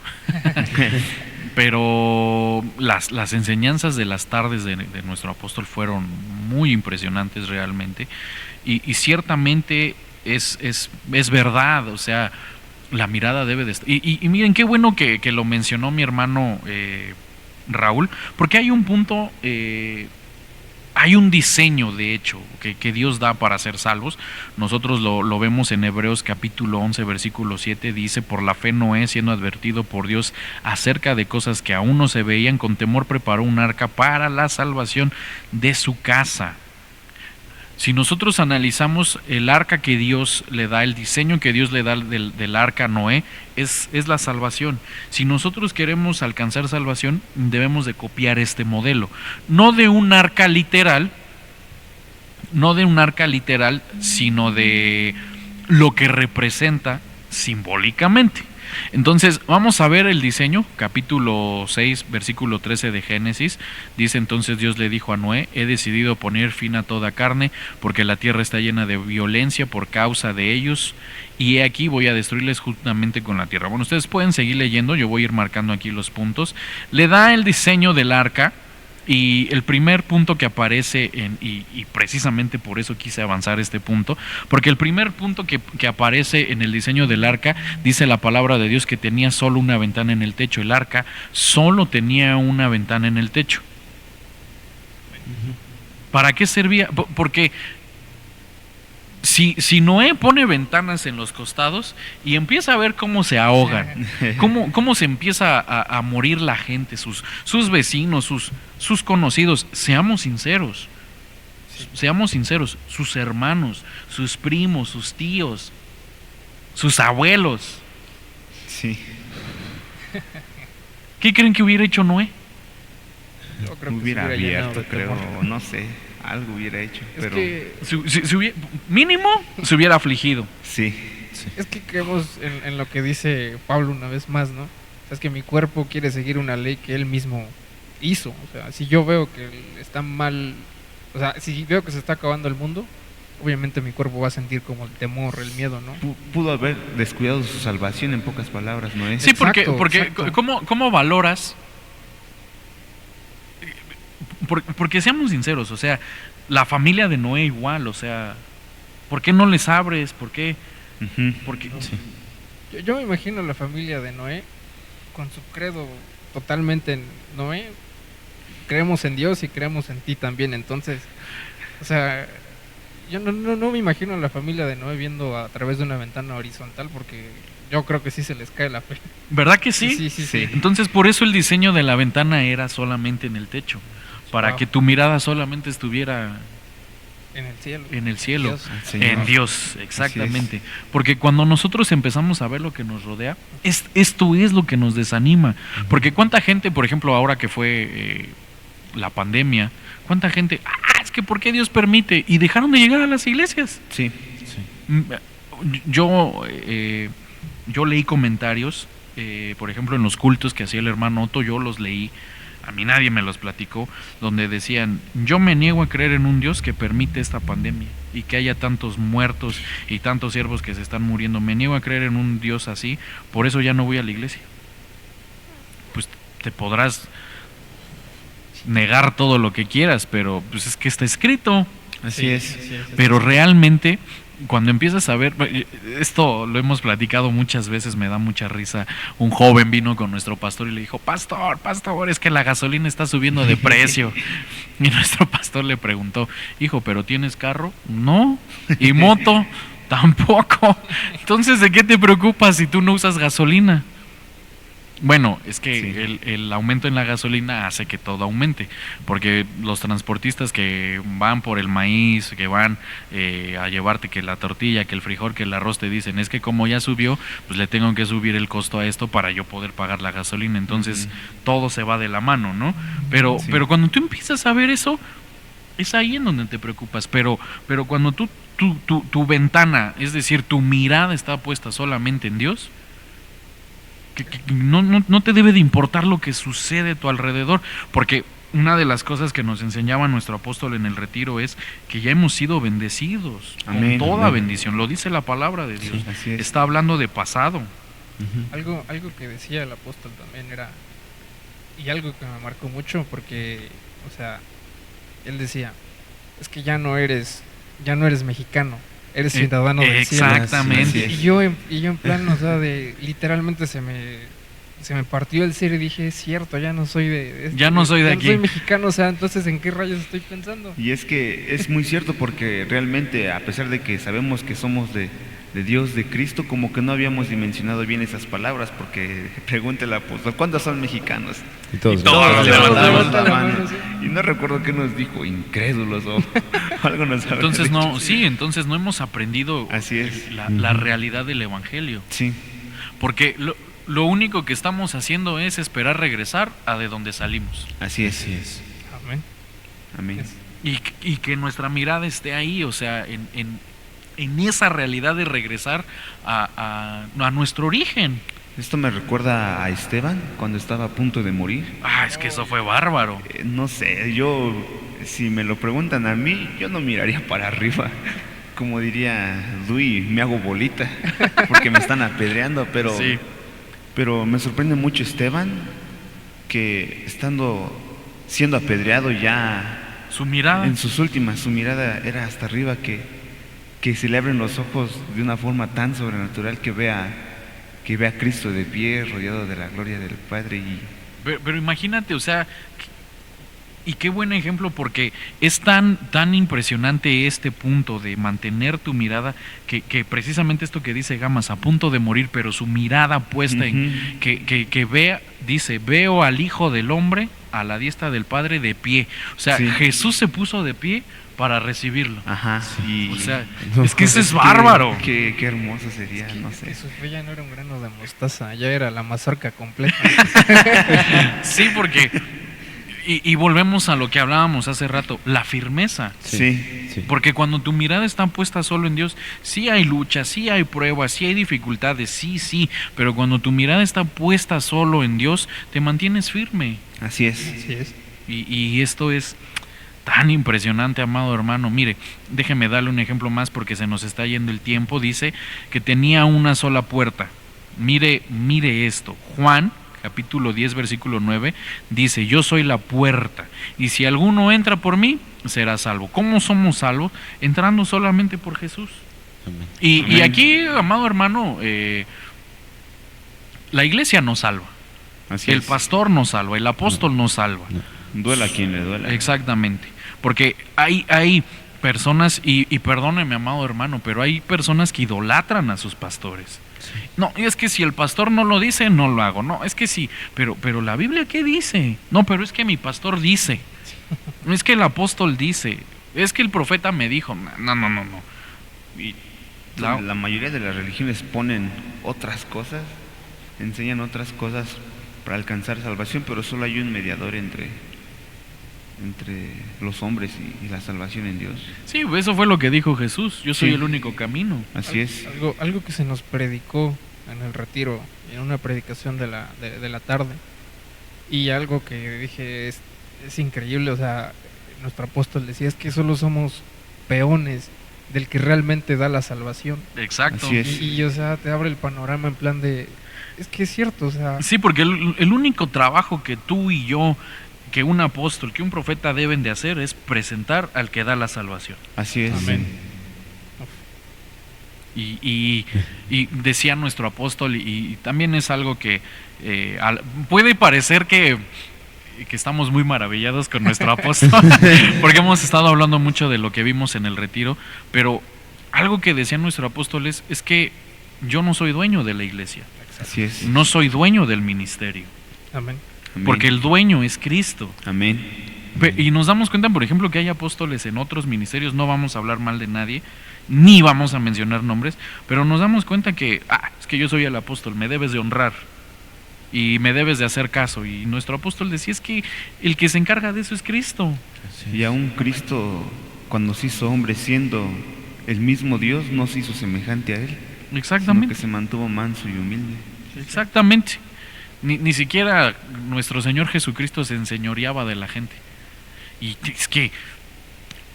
Speaker 1: Pero las enseñanzas de las tardes de nuestro apóstol fueron muy impresionantes realmente, y ciertamente es verdad, o sea, la mirada debe de estar. Y miren, qué bueno que lo mencionó mi hermano Raúl, porque hay un punto, hay un diseño, de hecho, que Dios da para ser salvos. Nosotros lo vemos en Hebreos capítulo 11, versículo 7, dice: por la fe Noé, siendo advertido por Dios acerca de cosas que aún no se veían, con temor preparó un arca para la salvación de su casa. Si nosotros analizamos el arca que Dios le da, el diseño que Dios le da del arca a Noé, es la salvación. Si nosotros queremos alcanzar salvación, debemos de copiar este modelo. No de un arca literal, sino de lo que representa simbólicamente. Entonces, vamos a ver el diseño, capítulo 6, versículo 13 de Génesis. Dice: entonces Dios le dijo a Noé: he decidido poner fin a toda carne, porque la tierra está llena de violencia por causa de ellos, y he aquí voy a destruirles juntamente con la tierra. Bueno, ustedes pueden seguir leyendo, yo voy a ir marcando aquí los puntos. Le da el diseño del arca, y el primer punto que aparece, y precisamente por eso quise avanzar este punto, porque el primer punto que aparece en el diseño del arca, dice la palabra de Dios que tenía solo una ventana en el techo. El arca solo tenía una ventana en el techo. ¿Para qué servía? Porque si Noé pone ventanas en los costados y empieza a ver cómo se ahogan, cómo se empieza a morir la gente, sus vecinos, sus conocidos, seamos sinceros, sus hermanos, sus primos, sus tíos, sus abuelos.
Speaker 4: Sí.
Speaker 1: ¿Qué creen que hubiera hecho Noé?
Speaker 3: Yo creo que
Speaker 4: Hubiera
Speaker 3: se llenado
Speaker 4: abierto,
Speaker 3: de
Speaker 4: creo,
Speaker 3: temor.
Speaker 4: no sé, algo hubiera hecho,
Speaker 3: Es
Speaker 4: pero
Speaker 3: que,
Speaker 1: Mínimo se hubiera afligido.
Speaker 4: sí.
Speaker 3: es que creemos en lo que dice Pablo una vez más, ¿no? O sea, es que mi cuerpo quiere seguir una ley que él mismo hizo. O sea, si yo veo que está mal, o sea, si veo que se está acabando el mundo, obviamente mi cuerpo va a sentir como el temor, el miedo, ¿no?
Speaker 4: Pudo haber descuidado su salvación, en pocas palabras, ¿no es?
Speaker 1: Sí, porque
Speaker 3: Exacto.
Speaker 1: ¿cómo valoras? Porque seamos sinceros, o sea, la familia de Noé igual, o sea, ¿por qué no les abres? ¿Por qué?
Speaker 4: Ujú.
Speaker 1: Porque
Speaker 3: Yo me imagino la familia de Noé con su credo totalmente en Noé. Creemos en Dios y creemos en ti también. Entonces, o sea, yo no me imagino a la familia de Noé viendo a través de una ventana horizontal, porque yo creo que sí se les cae la fe.
Speaker 1: ¿verdad que sí?
Speaker 3: Sí.
Speaker 4: Sí.
Speaker 1: Entonces, por eso el diseño de la ventana era solamente en el techo, para
Speaker 3: Wow.
Speaker 1: que tu mirada solamente estuviera
Speaker 3: En el cielo.
Speaker 1: en el cielo,
Speaker 3: Dios.
Speaker 4: Al Señor.
Speaker 1: en Dios, exactamente. Porque cuando nosotros empezamos a ver lo que nos rodea, esto es lo que nos desanima. Porque cuánta gente, por ejemplo, ahora que fue la pandemia, cuánta gente, es que ¿por qué Dios permite? Y dejaron de llegar a las iglesias.
Speaker 4: Sí.
Speaker 1: Yo leí comentarios, por ejemplo, en los cultos que hacía el hermano Otto, yo los leí. A mí nadie me los platicó, donde decían: yo me niego a creer en un Dios que permite esta pandemia y que haya tantos muertos y tantos siervos que se están muriendo. Me niego a creer en un Dios así, por eso ya no voy a la iglesia. Pues te podrás negar todo lo que quieras, pero pues es que está escrito.
Speaker 4: Así es.
Speaker 1: Pero realmente, cuando empiezas a ver, esto lo hemos platicado muchas veces, me da mucha risa. Un joven vino con nuestro pastor y le dijo: pastor, es que la gasolina está subiendo de precio. Y nuestro pastor le preguntó: hijo, ¿pero tienes carro? No. ¿Y moto? Tampoco. Entonces, ¿de qué te preocupas si tú no usas gasolina? Bueno, es que
Speaker 4: Sí.
Speaker 1: el aumento en la gasolina hace que todo aumente, porque los transportistas que van por el maíz, que van a llevarte que la tortilla, que el frijol, que el arroz, te dicen: es que como ya subió, pues le tengo que subir el costo a esto para yo poder pagar la gasolina. Entonces todo se va de la mano, ¿no? Pero
Speaker 4: Sí.
Speaker 1: pero cuando tú empiezas a ver eso, es ahí en donde te preocupas. Pero cuando tu ventana, es decir, tu mirada está puesta solamente en Dios, que no te debe de importar lo que sucede a tu alrededor, porque una de las cosas que nos enseñaba nuestro apóstol en el retiro es que ya hemos sido bendecidos.
Speaker 4: Amén,
Speaker 1: con toda
Speaker 4: amén.
Speaker 1: bendición, lo dice la palabra de Dios.
Speaker 4: Sí, así es.
Speaker 1: Está hablando de pasado.
Speaker 3: Algo que decía el apóstol también era, y algo que me marcó mucho, porque, o sea, él decía, es que ya no eres mexicano, eres ciudadano del cielo.
Speaker 1: Exactamente.
Speaker 3: Y yo en plan, o sea, literalmente se me partió el ser y dije, es cierto, ya no soy
Speaker 1: Ya no soy de aquí.
Speaker 3: No soy mexicano, o sea, entonces ¿en qué rayos estoy pensando?
Speaker 4: Y es que es muy cierto porque realmente, a pesar de que sabemos que somos de Dios, de Cristo, como que no habíamos dimensionado bien esas palabras, porque pregunta el apóstol, ¿cuántos son mexicanos?
Speaker 2: Y todos.
Speaker 1: todos
Speaker 4: levantamos la
Speaker 3: la
Speaker 4: mano.
Speaker 3: mano, sí.
Speaker 4: Y no recuerdo qué nos dijo, incrédulos o algo nos habrá
Speaker 1: Entonces
Speaker 4: dicho.
Speaker 1: entonces no hemos aprendido
Speaker 4: Así es.
Speaker 1: la realidad del evangelio.
Speaker 4: Sí,
Speaker 1: Porque lo único que estamos haciendo es esperar regresar a de donde salimos.
Speaker 4: así es.
Speaker 2: Así es.
Speaker 3: Amén.
Speaker 4: Amén.
Speaker 1: Y que nuestra mirada esté ahí, o sea, en esa realidad de regresar a nuestro origen.
Speaker 4: Esto me recuerda a Esteban cuando estaba a punto de morir.
Speaker 1: Es que eso fue bárbaro.
Speaker 4: No sé, si me lo preguntan a mí, yo no miraría para arriba. Como diría Luis, me hago bolita porque me están apedreando, pero,
Speaker 1: Sí.
Speaker 4: pero me sorprende mucho Esteban que siendo apedreado ya
Speaker 1: Su mirada.
Speaker 4: en sus últimas, su mirada era hasta arriba, que se le abren los ojos de una forma tan sobrenatural que vea a Cristo de pie, rodeado de la gloria del Padre.
Speaker 1: Pero imagínate, o sea, y qué buen ejemplo, porque es tan impresionante este punto de mantener tu mirada, que precisamente esto que dice Gamas, a punto de morir, pero su mirada puesta en que vea, dice, veo al Hijo del Hombre a la diestra del Padre de pie. O sea,
Speaker 4: Sí.
Speaker 1: Jesús se puso de pie para recibirlo.
Speaker 4: Ajá, y
Speaker 1: O sea,
Speaker 2: No.
Speaker 1: es que ese es
Speaker 4: qué-
Speaker 1: bárbaro.
Speaker 4: Qué hermoso sería, no sé.
Speaker 3: Que su fe ya no era un grano de mostaza, ya era la mazorca completa.
Speaker 1: Sí, porque y volvemos a lo que hablábamos hace rato, la firmeza.
Speaker 4: Sí.
Speaker 2: Sí.
Speaker 1: Porque cuando tu mirada está puesta solo en Dios, sí hay luchas, sí hay pruebas, sí hay dificultades, sí, pero cuando tu mirada está puesta solo en Dios, te mantienes firme.
Speaker 4: Así es.
Speaker 3: Así es.
Speaker 1: Y esto es tan impresionante, amado hermano. Mire, déjeme darle un ejemplo más porque se nos está yendo el tiempo. Dice que tenía una sola puerta. Mire esto. Juan, capítulo 10, versículo 9, dice, yo soy la puerta, y si alguno entra por mí, será salvo. ¿Cómo somos salvos? Entrando solamente por Jesús.
Speaker 2: Amén.
Speaker 1: Y
Speaker 4: Amén.
Speaker 1: aquí, amado hermano, la iglesia nos salva,
Speaker 4: Así
Speaker 1: el
Speaker 4: es.
Speaker 1: pastor nos salva, el apóstol nos salva.
Speaker 4: Duela a quien le duela.
Speaker 1: Exactamente, porque hay personas, y perdóneme, amado hermano, pero hay personas que idolatran a sus pastores. No, es que si el pastor no lo dice, no lo hago. No, es que sí, pero la Biblia, ¿qué dice? No, pero es que mi pastor dice. Es que el apóstol dice. Es que el profeta me dijo. No. Y
Speaker 4: La mayoría de las religiones ponen otras cosas, enseñan otras cosas para alcanzar salvación, pero solo hay un mediador entre los hombres y la salvación en Dios.
Speaker 1: sí, eso fue lo que dijo Jesús. Yo soy
Speaker 4: Sí.
Speaker 1: el único camino.
Speaker 4: Así es.
Speaker 3: Algo que se nos predicó en el retiro, en una predicación de la tarde, y algo que dije es increíble, o sea, nuestro apóstol decía, es que solo somos peones del que realmente da la salvación.
Speaker 1: Exacto.
Speaker 4: Así es.
Speaker 3: Y o sea, te abre el panorama en plan de, es que es cierto, o sea,
Speaker 1: Sí, porque el único trabajo que tú y yo, que un apóstol, que un profeta deben de hacer es presentar al que da la salvación.
Speaker 4: Así es.
Speaker 3: Amén.
Speaker 1: Y decía nuestro apóstol, y también es algo que puede parecer que estamos muy maravillados con nuestro apóstol, porque hemos estado hablando mucho de lo que vimos en el retiro, pero algo que decía nuestro apóstol es que yo no soy dueño de la iglesia,
Speaker 4: Así es.
Speaker 1: no soy dueño del ministerio,
Speaker 3: amén.
Speaker 4: Amén.
Speaker 1: porque el dueño es Cristo.
Speaker 4: Amén.
Speaker 1: Y nos damos cuenta, por ejemplo, que hay apóstoles en otros ministerios, no vamos a hablar mal de nadie, ni vamos a mencionar nombres, pero nos damos cuenta que, es que yo soy el apóstol, me debes de honrar. y me debes de hacer caso. Y nuestro apóstol decía, es que el que se encarga de eso es Cristo.
Speaker 2: Así
Speaker 4: Y
Speaker 2: es.
Speaker 4: aún Cristo, cuando se hizo hombre, siendo el mismo Dios, no se hizo semejante a él, sino
Speaker 1: Exactamente.
Speaker 4: que se mantuvo manso y humilde.
Speaker 1: Exactamente. Ni siquiera nuestro Señor Jesucristo se enseñoreaba de la gente. Y es que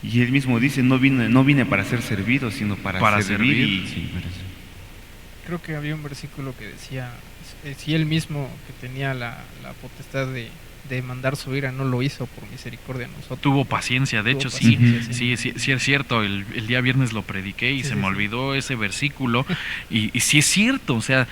Speaker 4: Y él mismo dice, no vine para ser servido, sino para servir. Y
Speaker 2: Sí, parece.
Speaker 3: Creo que había un versículo que decía, si él mismo que tenía la potestad de mandar su ira no lo hizo por misericordia a nosotros.
Speaker 1: tuvo paciencia, de
Speaker 3: Tuvo
Speaker 1: hecho sí,
Speaker 3: paciencia,
Speaker 1: sí es cierto, el día viernes lo prediqué y
Speaker 3: Sí,
Speaker 1: se
Speaker 3: sí,
Speaker 1: me
Speaker 3: sí.
Speaker 1: olvidó ese versículo y sí es cierto, o sea,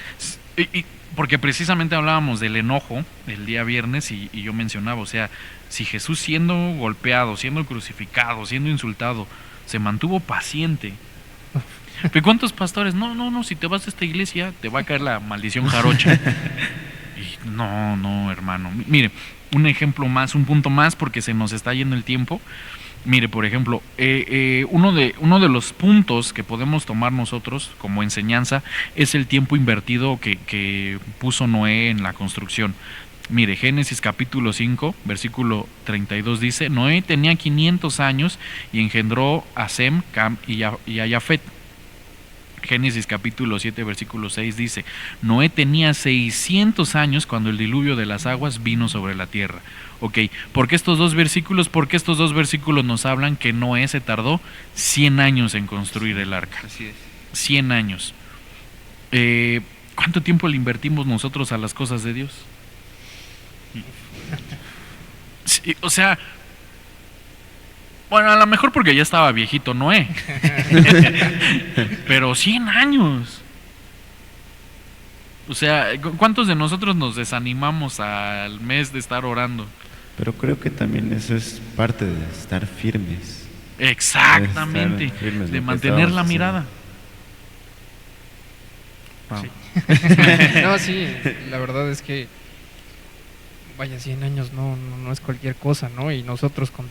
Speaker 1: porque precisamente hablábamos del enojo el día viernes y yo mencionaba, o sea, si Jesús siendo golpeado, siendo crucificado, siendo insultado, se mantuvo paciente. ¿Pero cuántos pastores? No, si te vas a esta iglesia te va a caer la maldición jarocha. Y no, hermano. Mire, un ejemplo más, un punto más, porque se nos está yendo el tiempo. Mire, por ejemplo, uno de los puntos que podemos tomar nosotros como enseñanza es el tiempo invertido que puso Noé en la construcción. Mire, Génesis capítulo 5, versículo 32 dice, Noé tenía 500 años y engendró a Sem, Cam y a Jafet. Génesis capítulo 7, versículo 6 dice, Noé tenía 600 años cuando el diluvio de las aguas vino sobre la tierra. Ok, ¿por qué estos dos versículos? Porque estos dos versículos nos hablan que Noé se tardó 100 años en construir el arca.
Speaker 4: así es.
Speaker 1: 100 años. ¿Cuánto tiempo le invertimos nosotros a las cosas de Dios? Sí, o sea, bueno, a lo mejor porque ya estaba viejito Noé. Pero 100 años. O sea, ¿cuántos de nosotros nos desanimamos al mes de estar orando?
Speaker 2: Pero creo que también eso es parte de estar firmes.
Speaker 1: Exactamente,
Speaker 2: Estar firmes,
Speaker 1: de
Speaker 2: lo que
Speaker 1: mantener la
Speaker 2: estábamos
Speaker 1: mirada.
Speaker 3: Sí. No, sí, la verdad es que, vaya, 100 años no es cualquier cosa, ¿no? Y nosotros con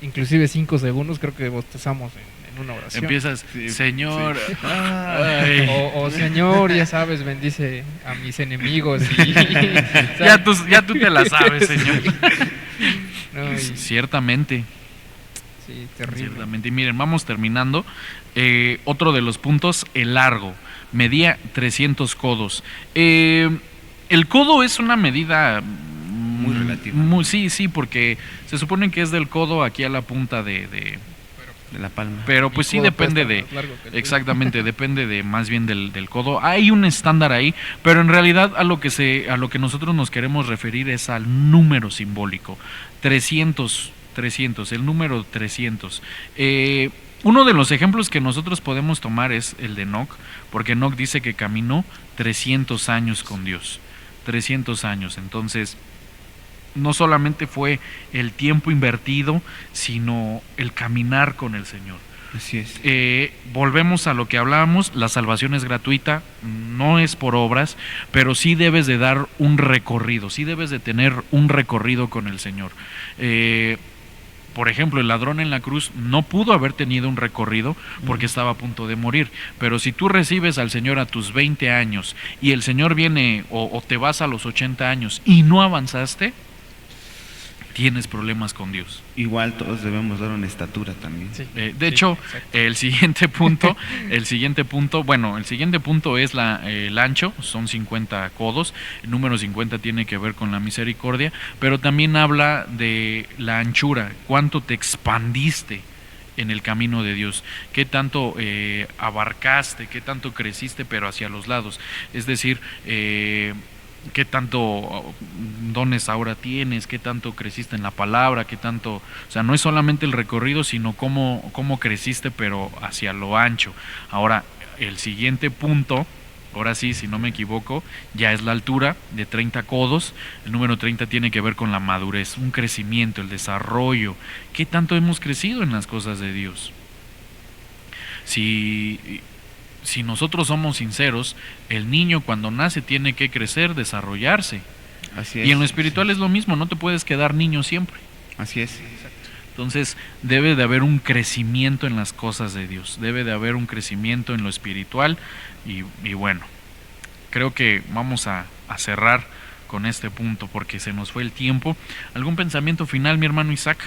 Speaker 3: inclusive 5 segundos creo que bostezamos en una oración.
Speaker 1: Empiezas,
Speaker 4: Sí,
Speaker 1: Señor,
Speaker 4: sí.
Speaker 1: ay,
Speaker 3: O Señor, ya sabes, bendice a mis enemigos. Y,
Speaker 1: ya tú te la sabes, Señor.
Speaker 3: No, y-
Speaker 1: Ciertamente.
Speaker 3: sí, terrible.
Speaker 1: Ciertamente. Y miren, vamos terminando. Otro de los puntos, el largo. Medía 300 codos. El codo es una medida
Speaker 4: Muy relativa.
Speaker 1: Sí, porque se supone que es del codo aquí a la punta de
Speaker 4: De la palma.
Speaker 1: pero pues
Speaker 3: Mi
Speaker 1: sí
Speaker 3: codo
Speaker 1: depende
Speaker 3: puede
Speaker 1: de...
Speaker 3: estar más largo que el tuyo.
Speaker 1: Exactamente, depende de más bien del codo. Hay un estándar ahí, pero en realidad a lo que nosotros nos queremos referir es al número simbólico. 300, el número 300. Uno de los ejemplos que nosotros podemos tomar es el de Enoc, porque Enoc dice que caminó 300 años con Dios. 300 años, entonces no solamente fue el tiempo invertido, sino el caminar con el Señor.
Speaker 4: Así es.
Speaker 1: Volvemos a lo que hablábamos, la salvación es gratuita, no es por obras, pero sí debes de dar un recorrido, sí debes de tener un recorrido con el Señor. Por ejemplo, el ladrón en la cruz no pudo haber tenido un recorrido porque estaba a punto de morir, pero si tú recibes al Señor a tus 20 años y el Señor viene o te vas a los 80 años y no avanzaste, tienes problemas con Dios.
Speaker 4: Igual todos debemos dar una estatura también.
Speaker 3: Sí,
Speaker 1: De
Speaker 3: sí,
Speaker 1: hecho,
Speaker 3: exacto.
Speaker 1: el siguiente punto es el ancho, son 50 codos. El número 50 tiene que ver con la misericordia, pero también habla de la anchura, cuánto te expandiste en el camino de Dios, qué tanto abarcaste, qué tanto creciste, pero hacia los lados. Es decir, qué tanto dones ahora tienes, qué tanto creciste en la palabra, qué tanto, o sea, no es solamente el recorrido, sino cómo creciste, pero hacia lo ancho. Ahora, el siguiente punto, ahora sí, si no me equivoco, ya es la altura de 30 codos. El número 30 tiene que ver con la madurez, un crecimiento, el desarrollo. ¿Qué tanto hemos crecido en las cosas de Dios? Si nosotros somos sinceros, el niño cuando nace tiene que crecer, desarrollarse.
Speaker 4: Así es.
Speaker 1: Y en lo espiritual es lo mismo, no te puedes quedar niño siempre.
Speaker 4: Así es.
Speaker 1: Entonces debe de haber un crecimiento en las cosas de Dios, debe de haber un crecimiento en lo espiritual y bueno, creo que vamos a cerrar con este punto porque se nos fue el tiempo. ¿Algún pensamiento final, mi hermano Isaac?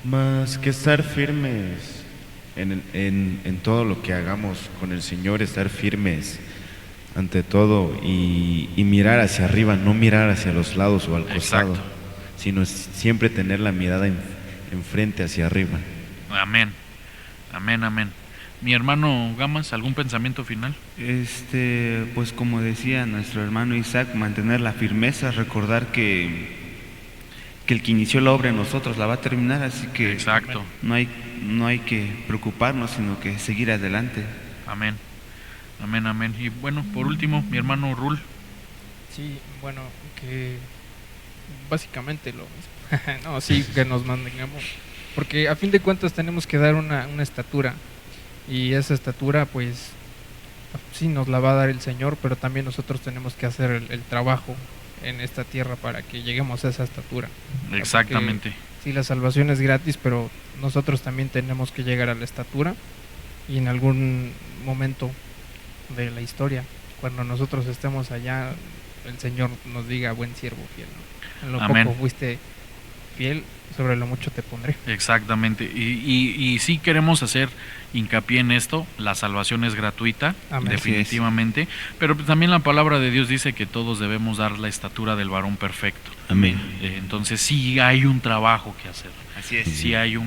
Speaker 2: Más que estar firmes en todo lo que hagamos con el Señor, estar firmes ante todo y mirar hacia arriba, no mirar hacia los lados o al costado,
Speaker 1: Exacto.
Speaker 2: sino siempre tener la mirada enfrente hacia arriba.
Speaker 1: Amén, amén, amén. Mi hermano Gamas, ¿algún pensamiento final?
Speaker 4: Pues como decía nuestro hermano Isaac, mantener la firmeza, recordar que el que inició la obra en nosotros la va a terminar, así que
Speaker 1: Exacto.
Speaker 4: no hay que preocuparnos, sino que seguir adelante.
Speaker 1: Amén, amén, amén. Y bueno, por último, mi hermano Rul.
Speaker 3: Sí, bueno, que básicamente lo mismo. No, sí, que nos mantengamos. Porque a fin de cuentas tenemos que dar una estatura. Y esa estatura, pues, sí nos la va a dar el Señor, pero también nosotros tenemos que hacer el trabajo en esta tierra para que lleguemos a esa estatura.
Speaker 1: Exactamente.
Speaker 3: Porque, sí, la salvación es gratis, pero nosotros también tenemos que llegar a la estatura. Y en algún momento de la historia, cuando nosotros estemos allá, el Señor nos diga: buen siervo fiel, ¿no? En lo
Speaker 1: Amén.
Speaker 3: poco fuiste fiel, sobre lo mucho te pondré.
Speaker 1: Exactamente. Y sí queremos hacer hincapié en esto. La salvación es gratuita,
Speaker 3: Amén.
Speaker 1: definitivamente. Pero también la palabra de Dios dice que todos debemos dar la estatura del varón perfecto.
Speaker 2: Amén.
Speaker 1: Entonces sí hay un trabajo que hacer.
Speaker 4: Así es.
Speaker 1: Sí hay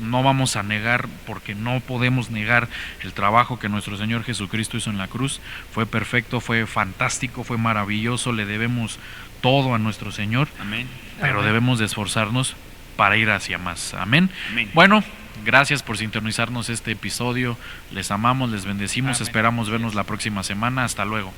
Speaker 1: no vamos a negar, porque no podemos negar el trabajo que nuestro Señor Jesucristo hizo en la cruz. Fue perfecto, fue fantástico, fue maravilloso, le debemos todo a nuestro Señor,
Speaker 4: Amén.
Speaker 1: pero
Speaker 3: Amén.
Speaker 1: debemos de esforzarnos para ir hacia más. Amén.
Speaker 4: Amén.
Speaker 1: Bueno, gracias por sintonizarnos este episodio. Les amamos, les bendecimos,
Speaker 3: Amén.
Speaker 1: esperamos vernos la próxima semana. Hasta luego.